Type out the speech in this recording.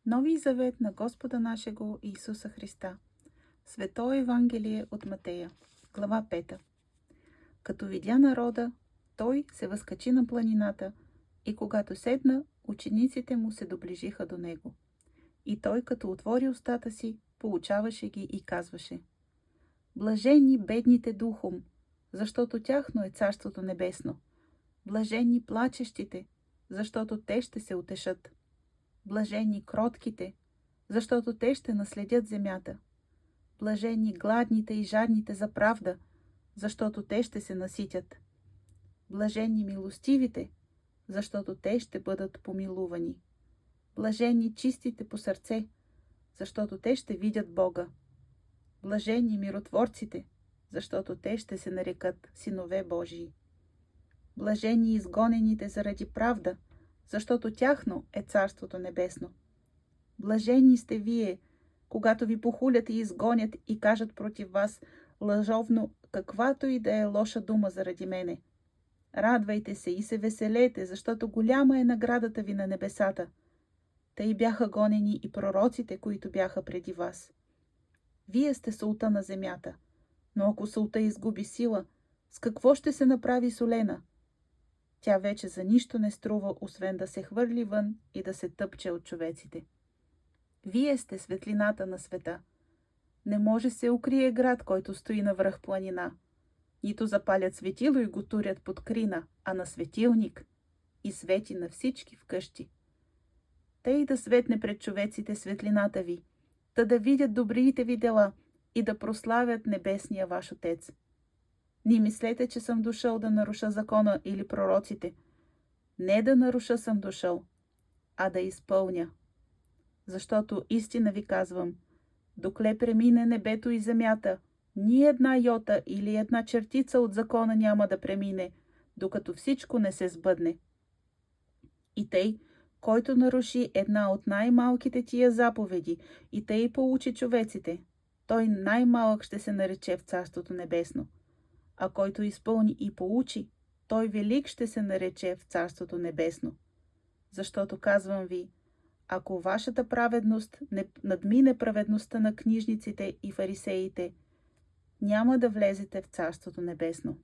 Нови завет на Господа нашего Исуса Христа. Свето Евангелие от Матея, глава 5. Като видя народа, той се възкачи на планината и когато седна, учениците му се доближиха до него. И той, като отвори устата си, поучаваше ги и казваше: Блажени бедните духом, защото тяхно е Царството небесно. Блажени плачещите, защото те ще се утешат. Блажени кротките, защото те ще наследят земята. Блажени гладните и жадните за правда, защото те ще се наситят. Блажени милостивите, защото те ще бъдат помилувани. Блажени чистите по сърце, защото те ще видят Бога. Блажени миротворците, защото те ще се нарекат синове Божии. Блажени изгонените заради правда, защото тяхно е Царството небесно. Блажени сте вие, когато ви похулят и изгонят и кажат против вас лъжовно каквато и да е лоша дума заради мене. Радвайте се и се веселете, защото голяма е наградата ви на небесата. Тъй бяха гонени и пророците, които бяха преди вас. Вие сте солта на земята, но ако солта изгуби сила, с какво ще се направи солена? Тя вече за нищо не струва, освен да се хвърли вън и да се тъпче от човеците. Вие сте светлината на света. Не може се укрие град, който стои на връх планина. Нито запалят светило и го турят под крина, а на светилник и свети на всички вкъщи. Тъй да светне пред човеците светлината ви, та да видят добрите ви дела и да прославят небесния ваш Отец. Не мислете, че съм дошъл да наруша закона или пророците. Не да наруша съм дошъл, а да изпълня. Защото истина ви казвам, докле премине небето и земята, ни една йота или една чертица от закона няма да премине, докато всичко не се сбъдне. И тъй, който наруши една от най-малките тия заповеди и тъй поучи човеците, той най-малък ще се нарече в Царството небесно. А който изпълни и поучи, той велик ще се нарече в Царството небесно. Защото казвам ви, ако вашата праведност не надмине праведността на книжниците и фарисеите, няма да влезете в Царството небесно.